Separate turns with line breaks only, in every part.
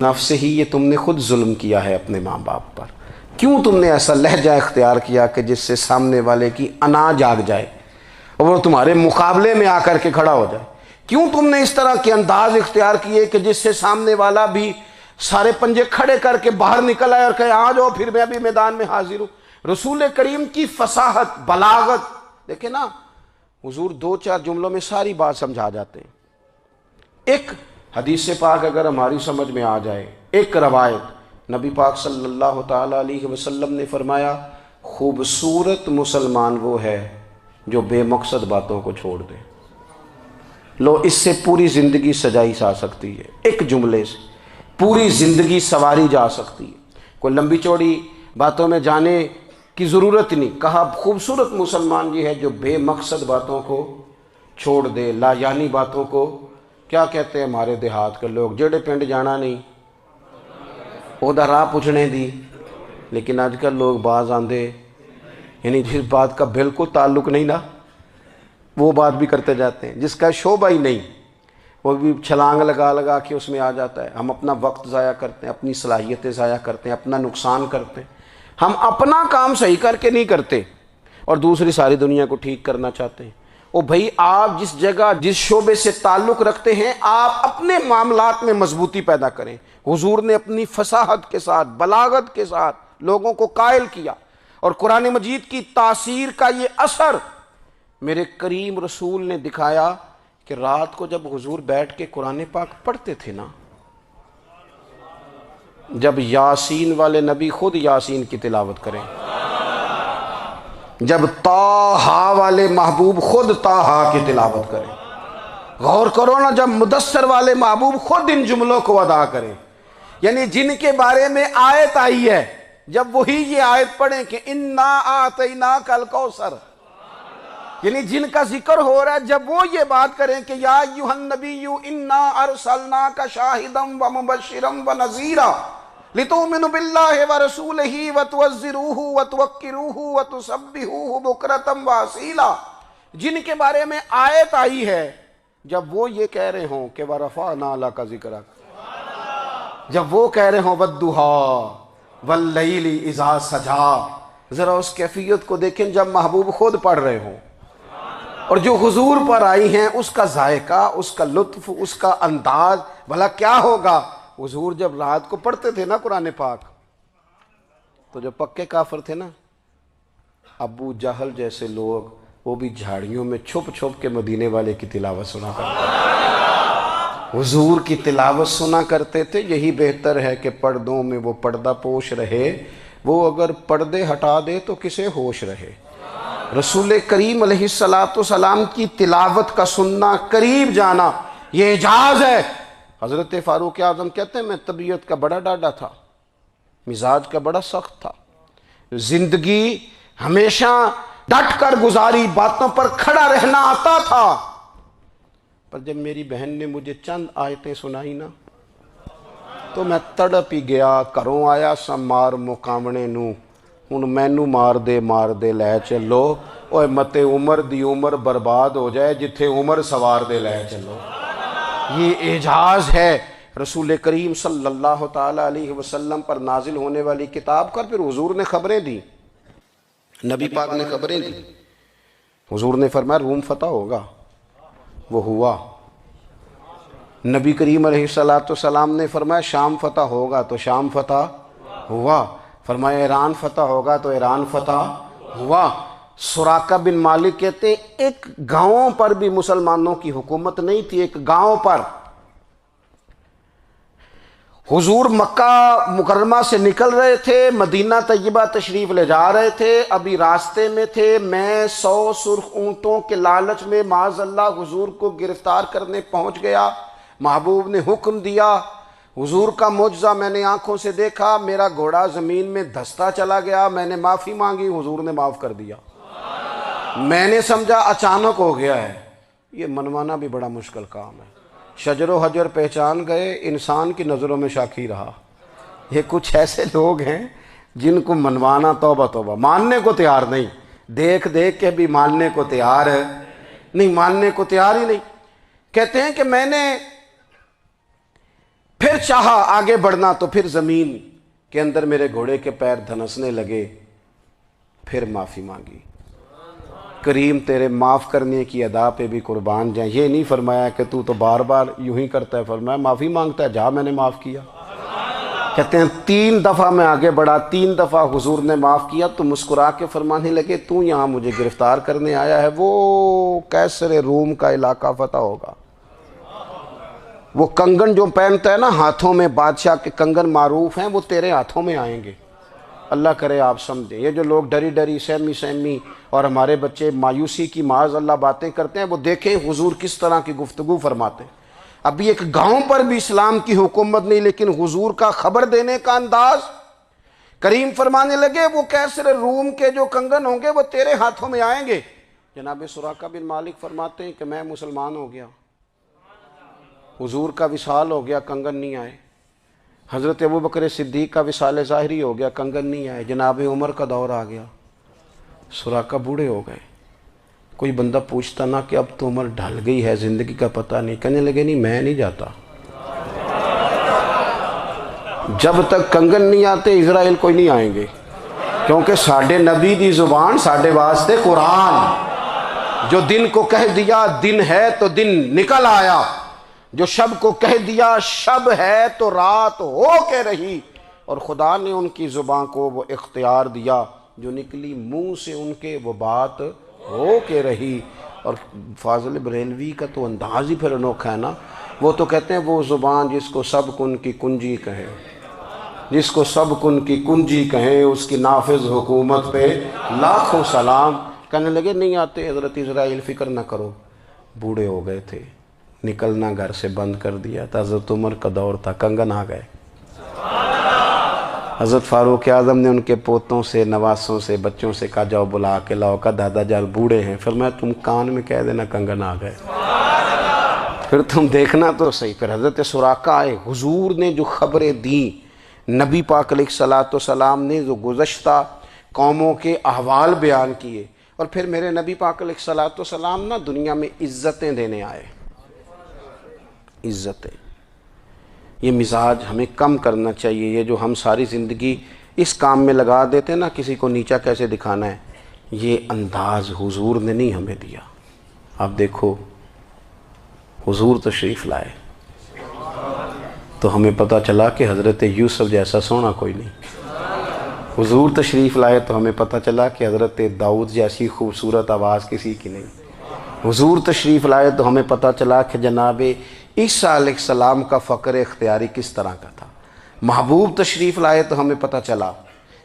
نفس ہی، یہ تم نے خود ظلم کیا ہے اپنے ماں باپ پر۔ کیوں تم نے ایسا لہجہ اختیار کیا کہ جس سے سامنے والے کی انا جاگ جائے اور وہ تمہارے مقابلے میں آ کر کے کھڑا ہو جائے؟ کیوں تم نے اس طرح کے انداز اختیار کیے کہ جس سے سامنے والا بھی سارے پنجے کھڑے کر کے باہر نکل آئے اور کہے آ جاؤ پھر میں بھی میدان میں حاضر ہوں؟ رسول کریم کی فصاحت، بلاغت دیکھیں نا، حضور دو چار جملوں میں ساری بات سمجھا جاتے ہیں۔ ایک حدیث پاک اگر ہماری سمجھ میں آ جائے، ایک روایت نبی پاک صلی اللہ تعالیٰ علیہ وسلم نے فرمایا، خوبصورت مسلمان وہ ہے جو بے مقصد باتوں کو چھوڑ دے۔ لو، اس سے پوری زندگی سجائی جا سکتی ہے، ایک جملے سے پوری زندگی سواری جا سکتی ہے، کوئی لمبی چوڑی باتوں میں جانے کی ضرورت نہیں۔ کہا خوبصورت مسلمان یہ ہے جو بے مقصد باتوں کو چھوڑ دے، لا یعنی باتوں کو، کیا کہتے ہیں ہمارے دیہات کے لوگ، جڑے پنڈ جانا نہیں ادھر راہ پوچھنے دی۔ لیکن آج کل لوگ باز آندے، یعنی جس بات کا بالکل تعلق نہیں نا وہ بات بھی کرتے جاتے ہیں، جس کا شعبہ ہی نہیں وہ بھی چھلانگ لگا لگا کے اس میں آ جاتا ہے۔ ہم اپنا وقت ضائع کرتے ہیں، اپنی صلاحیتیں ضائع کرتے ہیں، اپنا نقصان کرتے ہیں۔ ہم اپنا کام صحیح کر کے نہیں کرتے اور دوسری ساری دنیا کو ٹھیک کرنا چاہتے ہیں۔ او بھائی، آپ جس جگہ جس شعبے سے تعلق رکھتے ہیں آپ اپنے معاملات میں مضبوطی پیدا کریں۔ حضور نے اپنی فصاحت کے ساتھ، بلاغت کے ساتھ لوگوں کو قائل کیا، اور قرآن مجید کی تاثیر کا یہ اثر میرے کریم رسول نے دکھایا کہ رات کو جب حضور بیٹھ کے قرآن پاک پڑھتے تھے نا، جب یاسین والے نبی خود یاسین کی تلاوت کریں، جب طٰہٰ والے محبوب خود طٰہٰ کی تلاوت کریں، غور کرو نا، جب مدثر والے محبوب خود ان جملوں کو ادا کریں، یعنی جن کے بارے میں آیت آئی ہے، جب وہی یہ آیت پڑھیں کہ اِنَّا أَعْطَيْنَاكَ الْكَوْثَرَ، یعنی جن کا ذکر ہو رہا ہے، جب وہ یہ بات کریں کہ یا ایھا النبی انا ارسلناک شاہدا ومبشرا ونذیرا لتؤمنوا باللہ ورسولہ وتعزروہ وتوقروہ وتسبحوہ بکرۃ واصیلا، جن کے بارے میں آیت آئی ہے، جب وہ یہ کہہ رہے ہوں کہ ورفعنا لک ذکرک، جب وہ کہہ رہے ہوں والضحیٰ واللیل اذا سجا، ذرا اس کیفیت کو دیکھیں جب محبوب خود پڑھ رہے ہوں، اور جو حضور پر آئی ہیں اس کا ذائقہ، اس کا لطف، اس کا انداز بھلا کیا ہوگا۔ حضور جب رات کو پڑھتے تھے نا قرآن پاک، تو جو پکے کافر تھے نا، ابو جہل جیسے لوگ، وہ بھی جھاڑیوں میں چھپ چھپ کے مدینے والے کی تلاوت سنا کرتے تھے، حضور کی تلاوت سنا کرتے تھے۔ یہی بہتر ہے کہ پردوں میں وہ پردہ پوش رہے، وہ اگر پردے ہٹا دے تو کسے ہوش رہے۔ رسول کریم علیہ السلام کی تلاوت کا سننا، قریب جانا، یہ اعجاز ہے۔ حضرت فاروق اعظم کہتے ہیں میں طبیعت کا بڑا ڈاڈا تھا، مزاج کا بڑا سخت تھا، زندگی ہمیشہ ڈٹ کر گزاری، باتوں پر کھڑا رہنا آتا تھا، پر جب میری بہن نے مجھے چند آیتیں سنائی نا تو میں تڑپ ہی گیا۔ کروں آیا سا مار مقامنے نو، ہن مینو مار دے لے چلو، اوے متے عمر دی عمر برباد ہو جائے جتھے عمر سوار دے لے چلو۔ یہ اعجاز ہے رسول کریم صلی اللہ تعالیٰ علیہ وسلم پر نازل ہونے والی کتاب کا۔ پھر حضور نے خبریں دی، نبی پاک نے خبریں دی، حضور نے فرمایا روم فتح ہوگا، وہ ہوا۔ نبی کریم علیہ السلام نے فرمایا شام فتح ہوگا، تو شام فتح ہوا۔ فرمایا ایران فتح ہوگا، تو ایران فتح ہوا۔ سراقہ بن مالک کہتے ہیں ایک گاؤں پر بھی مسلمانوں کی حکومت نہیں تھی، ایک گاؤں پر۔ حضور مکہ مکرمہ سے نکل رہے تھے، مدینہ طیبہ تشریف لے جا رہے تھے، ابھی راستے میں تھے، میں 100 سرخ اونٹوں کے لالچ میں معاذ اللہ حضور کو گرفتار کرنے پہنچ گیا۔ محبوب نے حکم دیا، حضور کا معجزہ میں نے آنکھوں سے دیکھا، میرا گھوڑا زمین میں دھستا چلا گیا، میں نے معافی مانگی، حضور نے معاف کر دیا۔ میں نے سمجھا اچانک ہو گیا ہے۔ یہ منوانا بھی بڑا مشکل کام ہے۔ شجر و حجر پہچان گئے، انسان کی نظروں میں شاکی رہا۔ یہ کچھ ایسے لوگ ہیں جن کو منوانا توبہ توبہ، ماننے کو تیار نہیں، دیکھ دیکھ کے بھی ماننے کو تیار ہے نہیں، ماننے کو تیار ہی نہیں۔ کہتے ہیں کہ میں نے پھر چاہا آگے بڑھنا تو پھر زمین کے اندر میرے گھوڑے کے پیر دھنسنے لگے، پھر معافی مانگی۔ کریم تیرے معاف کرنے کی ادا پہ بھی قربان جائیں۔ یہ نہیں فرمایا کہ تو بار بار یوں ہی کرتا ہے، فرمایا معافی مانگتا ہے، جا میں نے معاف کیا۔ کہتے ہیں 3 دفعہ میں آگے بڑھا، 3 دفعہ حضور نے معاف کیا تو مسکرا کے فرمانے لگے تو یہاں مجھے گرفتار کرنے آیا ہے، وہ کیسر روم کا علاقہ فتح ہوگا۔ وہ کنگن جو پہنتا ہے نا ہاتھوں میں، بادشاہ کے کنگن معروف ہیں، وہ تیرے ہاتھوں میں آئیں گے۔ اللہ کرے آپ سمجھیں، یہ جو لوگ ڈری ڈری سہمی اور ہمارے بچے مایوسی کی معاذ اللہ باتیں کرتے ہیں، وہ دیکھیں حضور کس طرح کی گفتگو فرماتے ہیں۔ ابھی ایک گاؤں پر بھی اسلام کی حکومت نہیں، لیکن حضور کا خبر دینے کا انداز۔ کریم فرمانے لگے وہ کیسر روم کے جو کنگن ہوں گے وہ تیرے ہاتھوں میں آئیں گے۔ جناب سراقہ بن مالک فرماتے ہیں کہ میں مسلمان ہو گیا، حضور کا وصال ہو گیا، کنگن نہیں آئے۔ حضرت ابوبکر صدیق کا وصال ظاہری ہو گیا، کنگن نہیں آئے۔ جناب عمر کا دور آ گیا، سراقہ بوڑھے ہو گئے۔ کوئی بندہ پوچھتا نا کہ اب تو عمر ڈھل گئی ہے، زندگی کا پتہ نہیں، کہنے لگے نہیں میں نہیں جاتا، جب تک کنگن نہیں آتے اسرائیل کوئی نہیں آئیں گے، کیونکہ ساڈے نبی دی زبان ساڈے واسطے قرآن۔ جو دن کو کہہ دیا دن ہے تو دن نکل آیا، جو شب کو کہہ دیا شب ہے تو رات ہو کے رہی، اور خدا نے ان کی زبان کو وہ اختیار دیا، جو نکلی منہ سے ان کے وہ بات ہو کے رہی۔ اور فاضل بریلوی کا تو انداز ہی پھر انوکھا ہے نا، وہ تو کہتے ہیں وہ زبان جس کو سب کن کی کنجی کہیں، جس کو سب کن کی کنجی کہیں، اس کی نافذ حکومت پہ لاکھوں سلام۔ کہنے لگے نہیں آتے حضرت اسرائیل، فکر نہ کرو، بوڑھے ہو گئے تھے، نکلنا گھر سے بند کر دیا تھا، حضرت عمر کا دور تھا، کنگن آ گئے۔ حضرت فاروق اعظم نے ان کے پوتوں سے، نواسوں سے، بچوں سے کہا جاؤ بلا کے لاؤ، کا دادا جان بوڑھے ہیں، فرمایا تم کان میں کہہ دینا کنگن آ گئے، پھر تم دیکھنا تو صحیح۔ پھر حضرت سراقہ آئے، حضور نے جو خبریں دیں، نبی پاک علیہ الصلوۃ والسلام نے جو گزشتہ قوموں کے احوال بیان کیے، اور پھر میرے نبی پاک علیہ الصلوۃ والسلام نا دنیا میں عزتیں دینے آئے۔ عزتیں، یہ مزاج ہمیں کم کرنا چاہیے۔ یہ جو ہم ساری زندگی اس کام میں لگا دیتے ہیں نا، کسی کو نیچا کیسے دکھانا ہے، یہ انداز حضور نے نہیں ہمیں دیا۔ آپ دیکھو حضور تشریف لائے تو ہمیں پتہ چلا کہ حضرت یوسف جیسا سونا کوئی نہیں، حضور تشریف لائے تو ہمیں پتہ چلا کہ حضرت داؤد جیسی خوبصورت آواز کسی کی نہیں، حضور تشریف لائے تو ہمیں پتہ چلا کہ جناب عیسیٰ علیہ السلام کا فقر اختیاری کس طرح کا تھا، محبوب تشریف لائے تو ہمیں پتہ چلا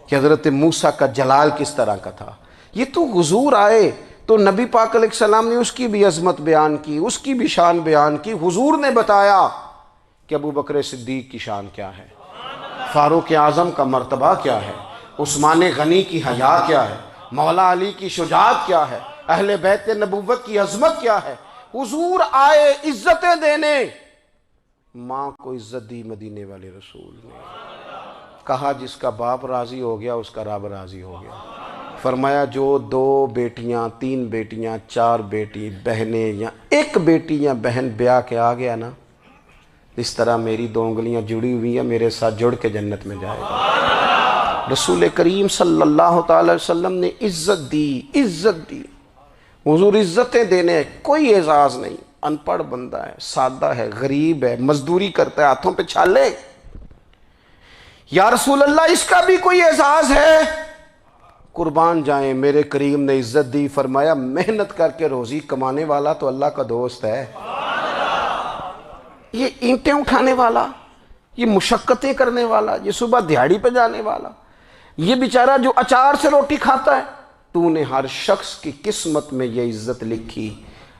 کہ حضرت موسیٰ کا جلال کس طرح کا تھا۔ یہ تو حضور آئے تو نبی پاک علیہ السلام نے اس کی بھی عظمت بیان کی، اس کی بھی شان بیان کی۔ حضور نے بتایا کہ ابوبکر صدیق کی شان کیا ہے، فاروق اعظم کا مرتبہ کیا ہے، عثمان غنی کی حیا کیا ہے، مولا علی کی شجاعت کیا ہے، اہل بیت نبوت کی عظمت کیا ہے۔ حضور آئے عزتیں دینے، ماں کو عزت دی مدینے والے رسول نے، کہا جس کا باپ راضی ہو گیا اس کا رب راضی ہو گیا۔ فرمایا جو 2 بیٹیاں 3 بیٹیاں 4 بیٹی بہنیں یا 1 بیٹی یا بہن بیاہ کے آ گیا نا، اس طرح میری 2 انگلیاں جڑی ہوئی ہیں، میرے ساتھ جڑ کے جنت میں جائے گا۔ رسول کریم صلی اللہ تعالی وسلم نے عزت دی، عزت دی۔ حضور عزتیں دینے، کوئی اعزاز نہیں، ان پڑھ بندہ ہے، سادہ ہے، غریب ہے، مزدوری کرتا ہے، ہاتھوں پہ چھالے، یا رسول اللہ اس کا بھی کوئی اعزاز ہے؟ قربان جائیں، میرے کریم نے عزت دی، فرمایا محنت کر کے روزی کمانے والا تو اللہ کا دوست ہے، یہ اینٹیں اٹھانے والا، یہ مشقتیں کرنے والا، یہ صبح دیہڑی پہ جانے والا، یہ بیچارہ جو اچار سے روٹی کھاتا ہے، تو نے ہر شخص کی قسمت میں یہ عزت لکھی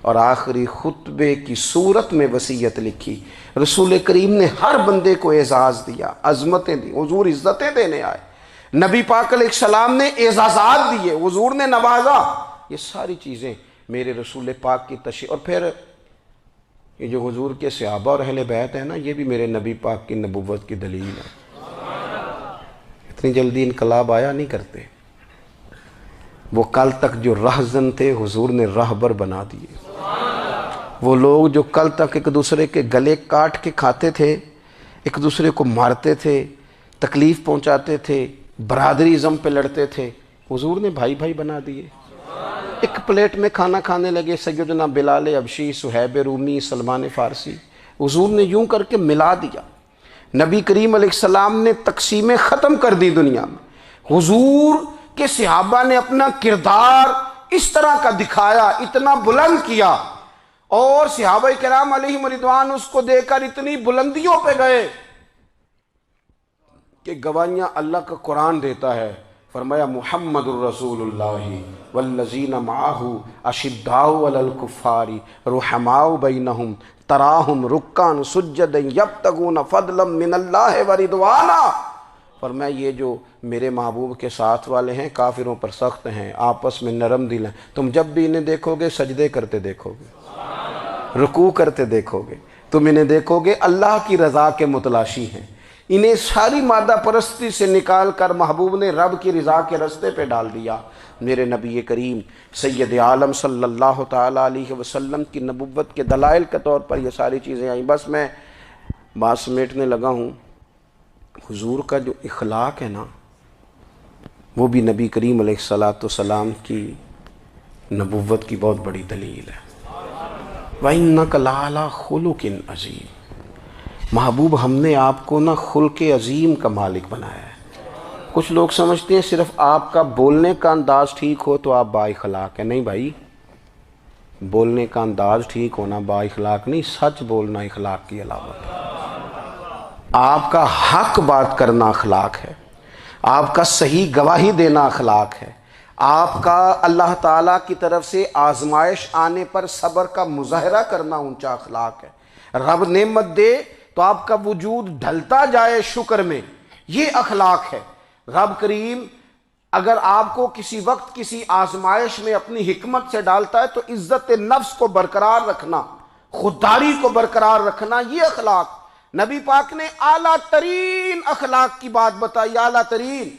اور آخری خطبے کی صورت میں وصیت لکھی۔ رسول کریم نے ہر بندے کو اعزاز دیا، عظمتیں دی، حضور عزتیں دینے آئے، نبی پاک علیہ السلام نے اعزازات دیے، حضور نے نوازا۔ یہ ساری چیزیں میرے رسول پاک کی تشریح، اور پھر یہ جو حضور کے صحابہ اور اہل بیت ہیں نا، یہ بھی میرے نبی پاک کی نبوت کی دلیل ہے۔ اتنی جلدی انقلاب آیا نہیں کرتے، وہ کل تک جو رہزن تھے حضور نے راہبر بنا دیے۔ وہ لوگ جو کل تک ایک دوسرے کے گلے کاٹ کے کھاتے تھے، ایک دوسرے کو مارتے تھے، تکلیف پہنچاتے تھے، برادری ازم پہ لڑتے تھے، حضور نے بھائی بھائی بنا دیے۔ ایک پلیٹ میں کھانا کھانے لگے، سیدنا بلال حبشی، صہیب رومی، سلمان فارسی، حضور نے یوں کر کے ملا دیا۔ نبی کریم علیہ السلام نے تقسیمیں ختم کر دی دنیا میں۔ حضور کے صحابہ نے اپنا کردار اس طرح کا دکھایا، اتنا بلند کیا، اور صحابہ کرام علیہم رضوان اس کو دیکھ کر اتنی بلندیوں پہ گئے کہ گواہیاں اللہ کا قرآن دیتا ہے۔ فرمایا محمد الرسول اللہ والذین معہ اشداء علی الکفار رحماء بینہم تراہم رکعا سجدا یبتغون فضلا من اللہ ورضوانا۔ فرمایا یہ جو میرے محبوب کے ساتھ والے ہیں کافروں پر سخت ہیں، آپس میں نرم دل ہیں، تم جب بھی انہیں دیکھو گے سجدے کرتے دیکھو گے، رکوع کرتے دیکھو گے، تم انہیں دیکھو گے اللہ کی رضا کے متلاشی ہیں۔ انہیں ساری مادہ پرستی سے نکال کر محبوب نے رب کی رضا کے رستے پہ ڈال دیا۔ میرے نبی کریم سید عالم صلی اللہ تعالیٰ علیہ وسلم کی نبوت کے دلائل کے طور پر یہ ساری چیزیں آئیں۔ بس میں بات سمیٹنے لگا ہوں۔ حضور کا جو اخلاق ہے نا، وہ بھی نبی کریم علیہ السلام کی نبوت کی بہت بڑی دلیل ہے۔ وَإِنَّكَ لَعَلَىٰ خُلُقٍ عَظِيمٍ۔ محبوب ہم نے آپ کو نا خلق عظیم کا مالک بنایا ہے۔ کچھ لوگ سمجھتے ہیں صرف آپ کا بولنے کا انداز ٹھیک ہو تو آپ با اخلاق ہیں۔ نہیں بھائی، بولنے کا انداز ٹھیک ہونا با اخلاق نہیں، سچ بولنا اخلاق کی علامت ہے۔ آپ کا حق بات کرنا اخلاق ہے، آپ کا صحیح گواہی دینا اخلاق ہے، آپ کا اللہ تعالیٰ کی طرف سے آزمائش آنے پر صبر کا مظاہرہ کرنا اونچا اخلاق ہے۔ رب نعمت دے تو آپ کا وجود ڈھلتا جائے شکر میں، یہ اخلاق ہے۔ رب کریم اگر آپ کو کسی وقت کسی آزمائش میں اپنی حکمت سے ڈالتا ہے تو عزت نفس کو برقرار رکھنا، خودداری کو برقرار رکھنا، یہ اخلاق۔ نبی پاک نے اعلیٰ ترین اخلاق کی بات بتائی، اعلیٰ ترین۔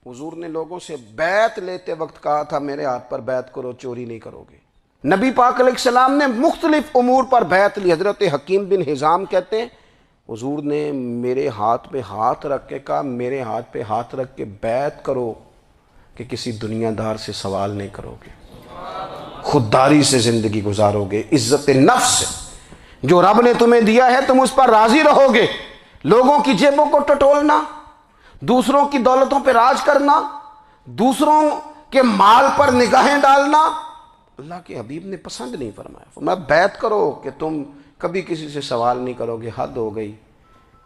حضور نے لوگوں سے بیعت لیتے وقت کہا تھا میرے ہاتھ پر بیعت کرو، چوری نہیں کرو گے۔ نبی پاک علیہ السلام نے مختلف امور پر بیعت لی۔ حضرت حکیم بن حزام کہتے ہیں حضور نے میرے ہاتھ پہ ہاتھ رکھ کے کہا میرے ہاتھ پہ ہاتھ رکھ کے بیعت کرو کہ کسی دنیا دار سے سوال نہیں کرو گے، خودداری سے زندگی گزارو گے، عزت نفس سے، جو رب نے تمہیں دیا ہے تم اس پر راضی رہو گے۔ لوگوں کی جیبوں کو ٹٹولنا، دوسروں کی دولتوں پہ راج کرنا، دوسروں کے مال پر نگاہیں ڈالنا اللہ کے حبیب نے پسند نہیں فرمایا۔ فرمایا بیعت کرو کہ تم کبھی کسی سے سوال نہیں کرو گے۔ حد ہو گئی۔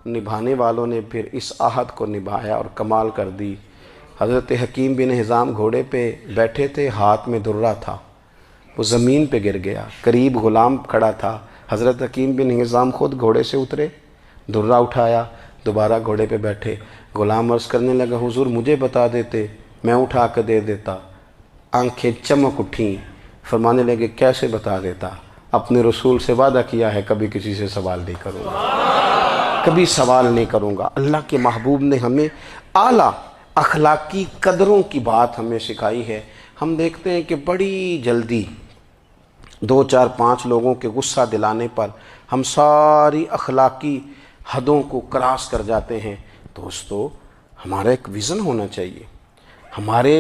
نبھانے والوں نے پھر اس عہد کو نبھایا اور کمال کر دی۔ حضرت حکیم بن حزام گھوڑے پہ بیٹھے تھے، ہاتھ میں درہ تھا، وہ زمین پہ گر گیا، قریب غلام کھڑا تھا۔ حضرت حکیم بن حزام خود گھوڑے سے اترے، درہ اٹھایا، دوبارہ گھوڑے پہ بیٹھے۔ غلام عرض کرنے لگا حضور مجھے بتا دیتے، میں اٹھا کے دے دیتا۔ آنکھیں چمک اٹھیں، فرمانے لگے کیسے بتا دیتا؟ اپنے رسول سے وعدہ کیا ہے کبھی کسی سے سوال نہیں کروں گا، کبھی سوال نہیں کروں گا۔ اللہ کے محبوب نے ہمیں اعلیٰ اخلاقی قدروں کی بات ہمیں سکھائی ہے۔ ہم دیکھتے ہیں کہ بڑی جلدی 2 4 5 لوگوں کے غصہ دلانے پر ہم ساری اخلاقی حدوں کو کراس کر جاتے ہیں۔ دوستو ہمارا ایک ویژن ہونا چاہیے، ہمارے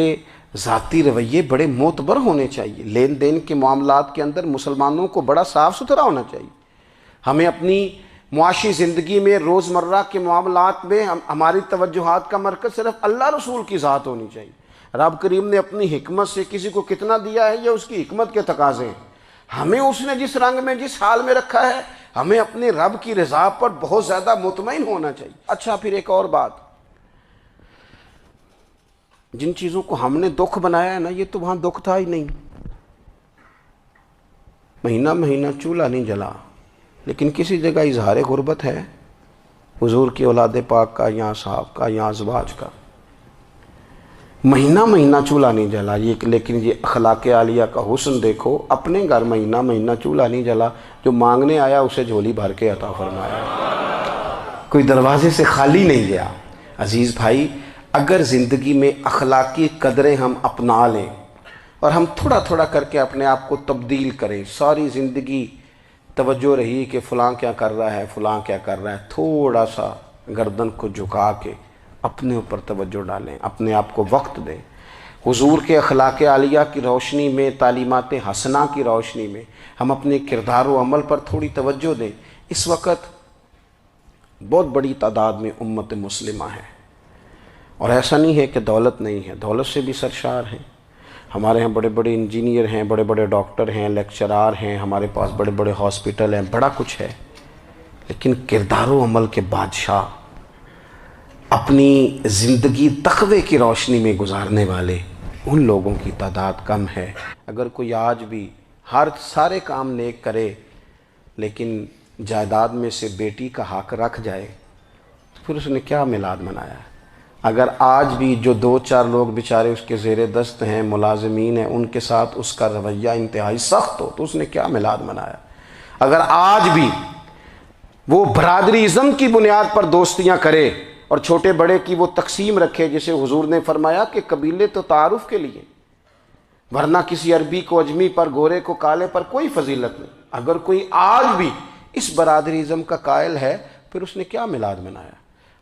ذاتی رویے بڑے معتبر ہونے چاہیے۔ لین دین کے معاملات کے اندر مسلمانوں کو بڑا صاف ستھرا ہونا چاہیے۔ ہمیں اپنی معاشی زندگی میں روزمرہ کے معاملات میں ہماری توجہات کا مرکز صرف اللہ رسول کی ذات ہونی چاہیے۔ رب کریم نے اپنی حکمت سے کسی کو کتنا دیا ہے یہ اس کی حکمت کے تقاضے ہیں۔ ہمیں اس نے جس رنگ میں جس حال میں رکھا ہے ہمیں اپنے رب کی رضا پر بہت زیادہ مطمئن ہونا چاہیے۔ اچھا پھر ایک اور بات، جن چیزوں کو ہم نے دکھ بنایا ہے نا یہ تو وہاں دکھ تھا ہی نہیں۔ مہینہ مہینہ چولہا نہیں جلا، لیکن کسی جگہ اظہار غربت ہے حضور کی اولاد پاک کا یا صحاب کا یا ازواج کا۔ مہینہ مہینہ چولہا نہیں جلا، لیکن یہ اخلاق عالیہ کا حسن دیکھو، اپنے گھر مہینہ مہینہ چولہا نہیں جلا، جو مانگنے آیا اسے جھولی بھر کے عطا فرمایا، کوئی دروازے سے خالی نہیں گیا۔ عزیز بھائی، اگر زندگی میں اخلاقی قدریں ہم اپنا لیں اور ہم تھوڑا تھوڑا کر کے اپنے آپ کو تبدیل کریں، ساری زندگی توجہ رہی کہ فلاں کیا کر رہا ہے، فلاں کیا کر رہا ہے، تھوڑا سا گردن کو جھکا کے اپنے اوپر توجہ ڈالیں، اپنے آپ کو وقت دیں، حضور کے اخلاق عالیہ کی روشنی میں، تعلیمات حسنہ کی روشنی میں ہم اپنے کردار و عمل پر تھوڑی توجہ دیں۔ اس وقت بہت بڑی تعداد میں امت مسلمہ ہے، اور ایسا نہیں ہے کہ دولت نہیں ہے، دولت سے بھی سرشار ہیں۔ ہمارے ہاں بڑے بڑے انجینئر ہیں، بڑے بڑے ڈاکٹر ہیں، لیکچرار ہیں، ہمارے پاس بڑے بڑے ہاسپٹل ہیں، بڑا کچھ ہے، لیکن کردار و عمل کے بادشاہ، اپنی زندگی تقوی کی روشنی میں گزارنے والے، ان لوگوں کی تعداد کم ہے۔ اگر کوئی آج بھی سارے کام نیک کرے لیکن جائیداد میں سے بیٹی کا حق رکھ جائے تو پھر اس نے کیا میلاد منایا؟ اگر آج بھی جو 2-4 لوگ بیچارے اس کے زیر دست ہیں، ملازمین ہیں، ان کے ساتھ اس کا رویہ انتہائی سخت ہو تو اس نے کیا میلاد منایا؟ اگر آج بھی وہ برادری ازم کی بنیاد پر دوستیاں کرے اور چھوٹے بڑے کی وہ تقسیم رکھے، جسے حضور نے فرمایا کہ قبیلے تو تعارف کے لیے، ورنہ کسی عربی کو اجمی پر، گورے کو کالے پر کوئی فضیلت نہیں۔ اگر کوئی آج بھی اس برادری ازم کا قائل ہے پھر اس نے کیا میلاد منایا؟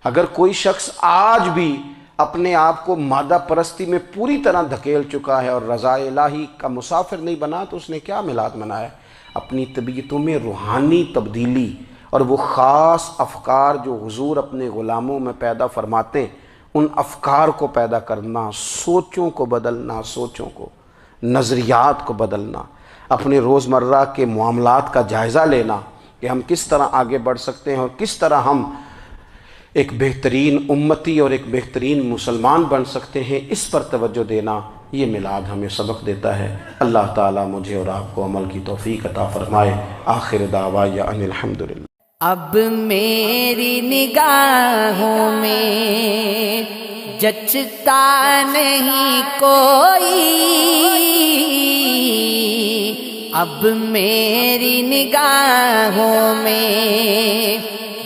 اگر کوئی شخص آج بھی اپنے آپ کو مادہ پرستی میں پوری طرح دھکیل چکا ہے اور رضا الہی کا مسافر نہیں بنا تو اس نے کیا میلاد منایا؟ اپنی طبیعتوں میں روحانی تبدیلی اور وہ خاص افکار جو حضور اپنے غلاموں میں پیدا فرماتے، ان افکار کو پیدا کرنا، سوچوں کو بدلنا، سوچوں کو، نظریات کو بدلنا، اپنے روزمرہ کے معاملات کا جائزہ لینا کہ ہم کس طرح آگے بڑھ سکتے ہیں اور کس طرح ہم ایک بہترین امتی اور ایک بہترین مسلمان بن سکتے ہیں، اس پر توجہ دینا، یہ میلاد ہمیں سبق دیتا ہے۔ اللہ تعالیٰ مجھے اور آپ کو عمل کی توفیق عطا فرمائے۔ آخر دعوایا ان الحمدللہ۔
اب میری نگاہوں میں جچتا نہیں کوئی، اب میری نگاہوں میں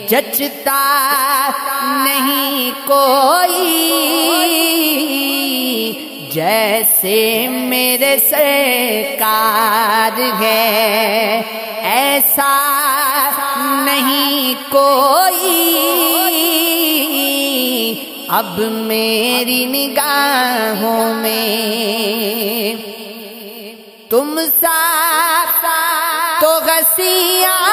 جچتا نہیں کوئی، جیسے میرے سرکار ہے ایسا نہیں کوئی، اب میری نگاہوں میں تم سا تو غسیاں